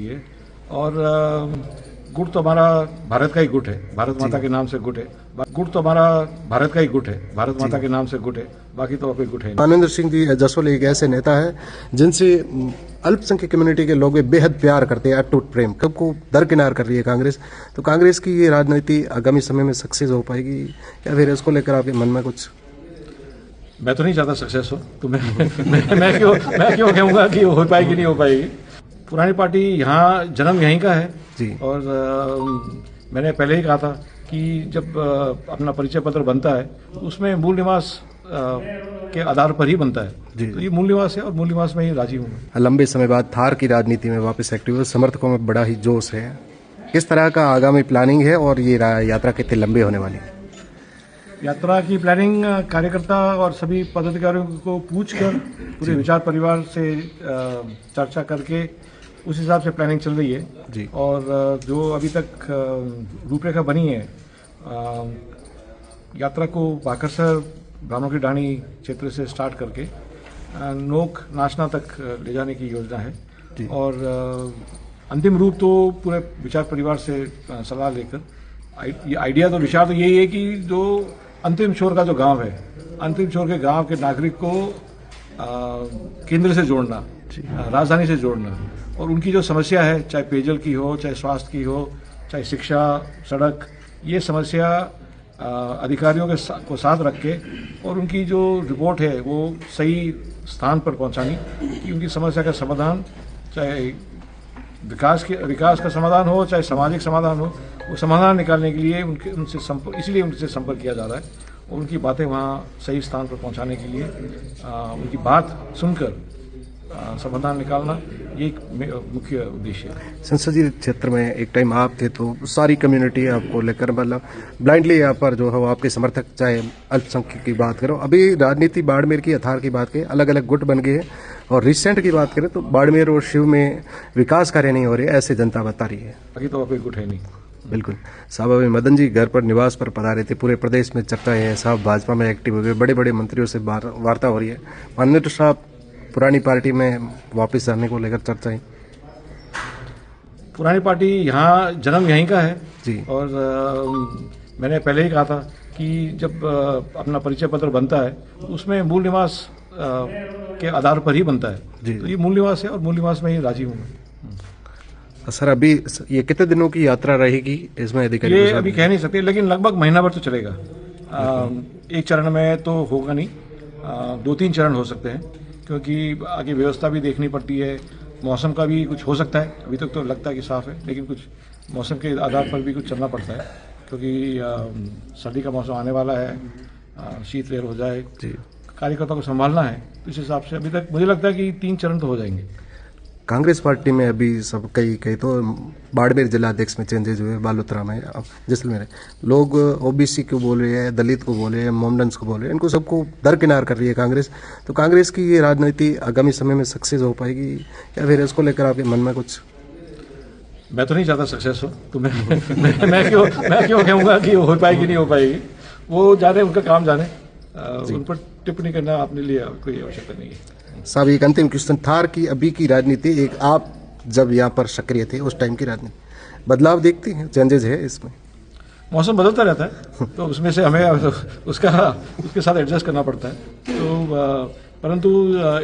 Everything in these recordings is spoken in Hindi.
ये और गुट तो हमारा भारत का ही गुट है, भारत माता के नाम से गुट है। गुट तो हमारा भारत का ही गुट है, भारत माता के नाम से गुट है, बाकी तो कोई गुट है नहीं। मानवेंद्र सिंह जी जसोल एक ऐसे नेता है जिनसे अल्पसंख्यक कम्युनिटी के लोग बेहद प्यार करते हैं, अटूट प्रेम। कब को दरकिनार कर रही है कांग्रेस, तो कांग्रेस की ये राजनीति आगामी समय में सक्सेस हो पाएगी या फिर इसको लेकर आपके मन में कुछ? मैं तो नहीं चाहता सक्सेस हो, तो मैं क्यों कहूँगा कि हो पाएगी नहीं हो पाएगी। पुरानी पार्टी यहाँ जन्म यहीं का है जी। और मैंने पहले ही कहा था कि जब अपना परिचय पत्र बनता है तो उसमें मूल निवास के आधार पर ही बनता है जी। तो ये मूल निवास है और मूल निवास में ही राजी हूँ। लंबे समय बाद थार की राजनीति में वापस एक्टिव हुए, समर्थकों में बड़ा ही जोश है। किस तरह का आगामी प्लानिंग है और ये यात्रा कितने लंबे होने वाली है? यात्रा की प्लानिंग कार्यकर्ता और सभी पदाधिकारियों को पूछकर पूरे विचार परिवार से चर्चा करके उस हिसाब से प्लानिंग चल रही है जी। और जो अभी तक रूपरेखा बनी है, यात्रा को बाकरसर ब्राह्मणों की ढाणी क्षेत्र से स्टार्ट करके नोक नाचना तक ले जाने की योजना है और अंतिम रूप तो पूरे विचार परिवार से सलाह लेकर आइडिया तो विचार तो यही है कि जो अंतिम छोर का जो गांव है, अंतिम छोर के गांव के नागरिक को केंद्र से जोड़ना, राजधानी से जोड़ना और उनकी जो समस्या है, चाहे पेयजल की हो, चाहे स्वास्थ्य की हो, चाहे शिक्षा, सड़क, ये समस्या अधिकारियों को साथ रख के और उनकी जो रिपोर्ट है वो सही स्थान पर पहुंचानी कि उनकी समस्या का समाधान, चाहे विकास का समाधान हो, चाहे सामाजिक समाधान हो, वो समाधान निकालने के लिए उनसे संपर्क किया जा रहा है और उनकी बातें वहाँ सही स्थान पर पहुँचाने के लिए उनकी बात सुनकर समाधान निकालना ये एक मुख्य उद्देश्य है। संसदीय क्षेत्र में एक टाइम आप थे तो सारी कम्युनिटी आपको लेकर मतलब ब्लाइंडली यहाँ पर जो है वो आपके समर्थक, चाहे अल्पसंख्यक की बात करो, अभी राजनीति बाड़मेर की अथार की बात करें, अलग अलग गुट बन गए हैं और रिसेंट की बात करें तो बाड़मेर और शिव में विकास कार्य नहीं हो रहे, ऐसे जनता बता रही है। अभी तो कोई गुट है नहीं। बिल्कुल साहब, अभी मदन जी घर पर निवास पर पधारे थे, पूरे प्रदेश में चर्चा है साहब, भाजपा में एक्टिव हो गए, बड़े बड़े मंत्रियों से वार्ता हो रही है। माननीय साहब पुरानी पार्टी में वापस आने को लेकर चर्चा है। पुरानी पार्टी यहाँ जन्म यहीं का है जी और मैंने पहले ही कहा था कि जब अपना परिचय पत्र बनता है तो उसमें मूल निवास के आधार पर ही बनता है जी। तो ये मूल निवास है और मूल निवास में ही राजी हूँ। सर अभी ये कितने दिनों की यात्रा रहेगी इसमें अधिकारी? ये अभी कह नहीं सकते, लेकिन लगभग महीना भर तो चलेगा। एक चरण में तो होगा नहीं, 2-3 चरण हो सकते हैं क्योंकि आगे व्यवस्था भी देखनी पड़ती है, मौसम का भी कुछ हो सकता है। अभी तक तो लगता है कि साफ है, लेकिन कुछ मौसम के आधार पर भी कुछ चलना पड़ता है क्योंकि सर्दी का मौसम आने वाला है, शीत लहर हो जाए, कार्यकर्ता को संभालना है। इस हिसाब से अभी तक मुझे लगता है कि 3 चरण तो हो जाएंगे। कांग्रेस पार्टी में अभी सब कई तो बाड़मेर जिला अध्यक्ष में चेंजेज हुए, बालोतरा में, जैसलमेर लोग ओबीसी को बोल रहे हैं, दलित को बोल रहे हैं, मोमडन्स को बोल रहे हैं, इनको सबको दरकिनार कर रही है कांग्रेस। तो कांग्रेस की ये राजनीति आगामी समय में सक्सेस हो पाएगी या फिर इसको लेकर आपके मन में कुछ? मैं तो नहीं चाहता सक्सेस हो, तो मैं क्यों कहूँगा कि हो पाएगी नहीं हो पाएगी। वो जाने, उनका काम जाने, उन पर टिप्पणी करना अपने लिए कोई आवश्यकता नहीं है। साहब एक अंतिम क्वेश्चन, थार की अभी की राजनीति, एक आप जब यहाँ पर सक्रिय थे उस टाइम की राजनीति, बदलाव देखते हैं, चेंजेस है इसमें? मौसम बदलता रहता है तो उसमें से हमें उसके साथ एडजस्ट करना पड़ता है। तो परंतु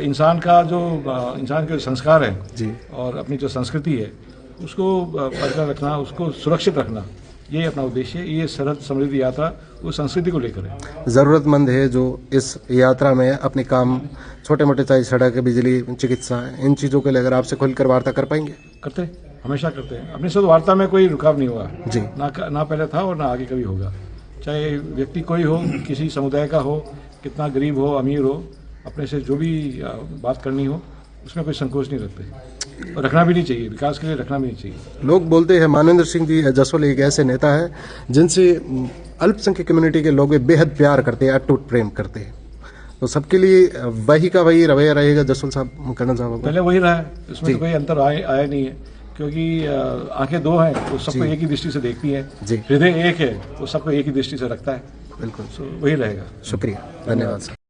इंसान के संस्कार है जी और अपनी जो संस्कृति है उसको बरकरार रखना, उसको सुरक्षित रखना, ये अपना उद्देश्य है। ये सरहद समृद्धि यात्रा वो संस्कृति को लेकर है। ज़रूरतमंद है जो इस यात्रा में अपने काम छोटे मोटे, चाहे सड़क, बिजली, चिकित्सा, इन चीज़ों के लिए अगर आपसे खुलकर वार्ता कर पाएंगे? करते, हमेशा करते हैं। अपने साथ वार्ता में कोई रुकाव नहीं हुआ जी, ना पहले था और ना आगे कभी होगा। चाहे व्यक्ति कोई हो, किसी समुदाय का हो, कितना गरीब हो, अमीर हो, अपने से जो भी बात करनी हो उसमें कोई संकोच नहीं रखते और रखना भी नहीं चाहिए, विकास के लिए रखना भी नहीं चाहिए। लोग बोलते हैं मानवेंद्र सिंह जी जसोल एक ऐसे नेता है जिनसे अल्पसंख्यक कम्युनिटी के लोग बेहद प्यार करते हैं, अटूट प्रेम करते हैं। तो सबके लिए वही का वही रवैया रहेगा जसोल साहब, करना साहब? पहले वही रहा है, इसमें तो कोई अंतर आया नहीं है क्योंकि आंखें 2 हैं तो सबको एक ही दृष्टि से देखती है, हृदय एक है तो सबको एक ही दृष्टि से रखता है। बिल्कुल वही रहेगा। शुक्रिया, धन्यवाद सर।